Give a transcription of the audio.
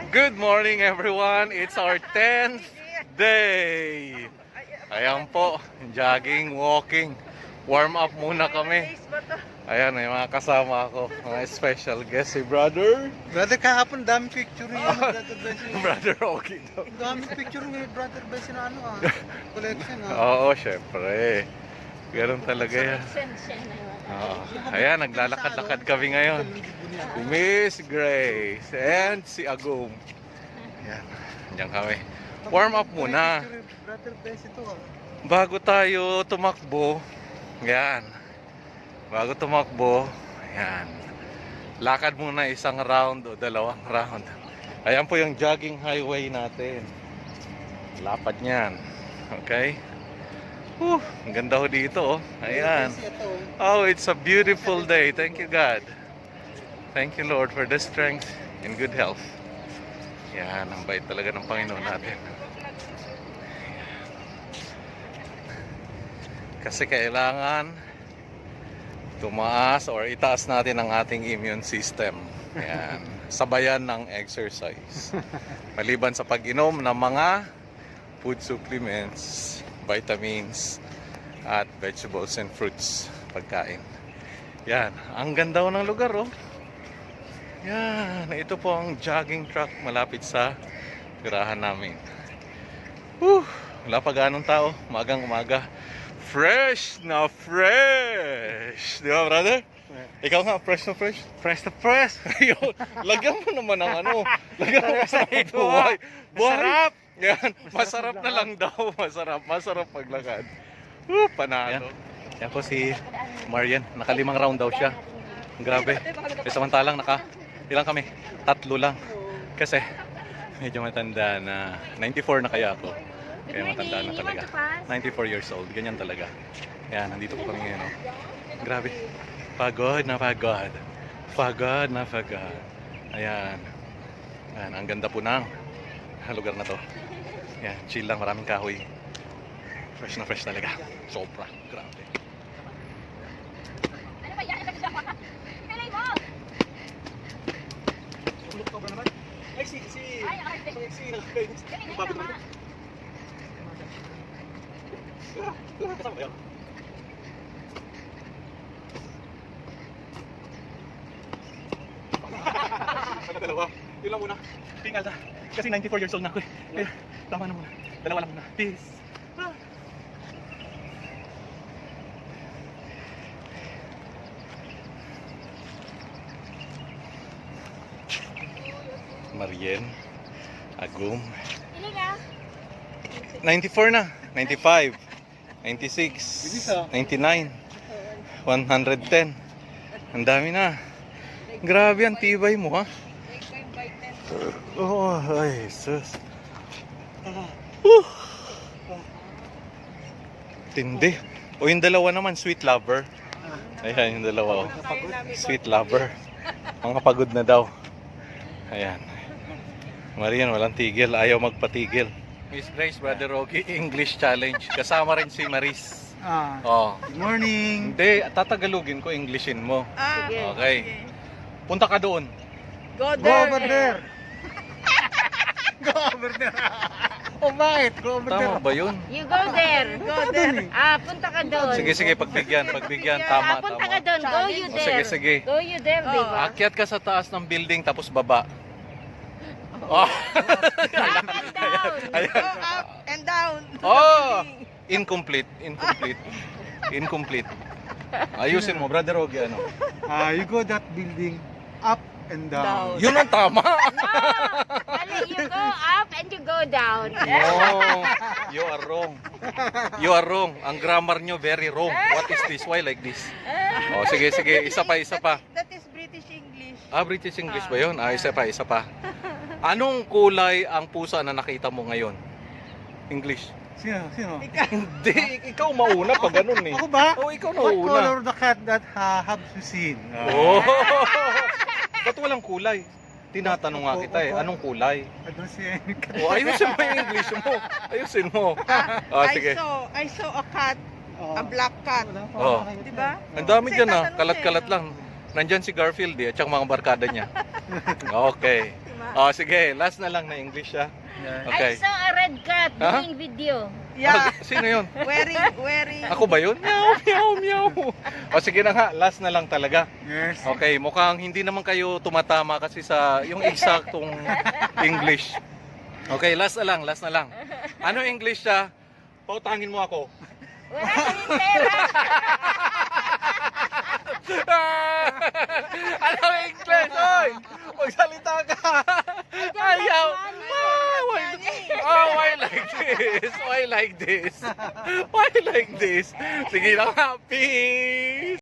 Good morning everyone! It's our 10th day! Ayan po, jogging, walking, warm up muna kami. Ayan, may mga kasama ako, mga special guest, si brother. Brother, kahapon dami picture niya. Brother Ogie daw. Dami picture ni Brother Bessie na collection Oo, syempre. Ganun talaga yan. Ayan, naglalakad-lakad kami ngayon. Si Miss Grace and si Agum. Ayan, diyan kami. Warm up muna. Brother Bessie to Bago tayo tumakbo, yan. Bago tumakbo, yan. Lakad muna isang round o dalawang round. Ayan po yung jogging highway natin. Lapad niyan. Okay? Ang ganda ho dito, oh. Ayan. Oh, it's a beautiful day. Thank you, God. Thank you, Lord, for the strength and good health. Yan, ang bait talaga ng Panginoon natin. Kasi kailangan tumaas or itaas natin ang ating immune system. Yan. Sabayan ng exercise. Maliban sa pag-inom ng mga food supplements, vitamins, at vegetables and fruits, pagkain. Yan. Ang ganda ng lugar, oh. Yan. Ito po ang jogging track malapit sa tirahan namin. Wala pa ganong tao. Magang umaga. Fresh na fresh! Di ba, brother? Ikaw nga, fresh na fresh? Fresh to fresh. Ayun, lagyan mo naman ng ano. Lagyan mo sa buhay. Masarap! Yan, masarap na lang daw. Masarap paglakad. Panalo. Yan po si Marian. Nakalimang round daw siya. Grabe. E samantalang ilang kami? 3 lang. Kasi medyo matanda na. 94 na kaya ako. Kaya matanda na talaga. 94 years old. Ganyan talaga. Yan, nandito po kami ngayon. Oh. Grabe. Pagod na pagod. Pagod na pagod. Ayan. Ayan, ang ganda po ng lugar na to. Yan, chill lang. Maraming kahoy. Fresh na fresh talaga. Sobra. Grabe. Ano ba yan? Kalay mo! Tulog ka ba naman? Ay, si Galing na naman. kasama ba yan? Dalawa. Yun lang muna. Tinggal na. Kasi 94 years old na ako eh. Kaya, tama na muna. Dalawa lang muna. Peace. Marien, Agum. Iling ah. 94 na. 95. 96. 99. 110. Ang dami na. Grabe ang tibay mo, ha? Oh, ay, sus. Tindi. O yung dalawa naman, sweet lover. Ayan, yung dalawa. Oh. Sweet lover. Mga pagod na daw. Ayan. Marian, walang tigil. Ayaw magpatigil. Miss Grace, Brother Ogie, English Challenge. Kasama rin si Maris. Oh. Good morning. Hindi, tatagalugin ko, Englishin mo. Okay. Punta ka doon. Go over there. Go over there. Oh, bakit? Go over there. Tama ba yun? You go there. Go there. Punta ka doon. Sige, pagbigyan. Tama, Punta tama. ka doon. Go you O, there. sige. Go you there, di ba? Akyat ka sa taas ng building tapos baba. Oh. Up and down. Ayan. Go up and down. Oh! Incomplete. Ayusin mo, Brother Ogie, ano? You go that building up and down. Yun ang tama. Mali, you go up and you go down. No, you are wrong. You are wrong. Ang grammar nyo very wrong. What is this? Why like this? Oh, sige. Isa pa. That is British English. British English ba yun? Isa pa. Anong kulay ang pusa na nakita mo ngayon? English. Sino? Hindi, ikaw mauna pag ganun eh. Ako ba? Oh, ikaw What nauna. color the cat that have you seen? Oh. Ba't walang kulay? Tinatanong nga kita eh, anong kulay? I don't see any cat. Oh, ayusin mo yung English mo. Ayusin mo. Sige. I saw a cat, a black cat. Oh. Di ba? Ang dami Kasi dyan ah, tatanong kalat-kalat siya, lang. Nandyan si Garfield eh, at saka mga barkada niya. Okay. Diba? Oh, sige, last na lang na English ha. Yeah. Okay. I saw a red cat Huh? doing video. Yeah. Sino yun? Wearing. Ako ba yun? Meow, meow, meow. O sige na nga, last na lang talaga. Yes. Okay, mukhang hindi naman kayo tumatama kasi sa yung eksaktong English. Okay, last na lang, last na lang. Ano English siya? Pautangin mo ako. Wala kaming pera. Ano English? Oy! Magsalita ka! Ayaw! Why like this? Why like this? Why like this? Sige lang, peace!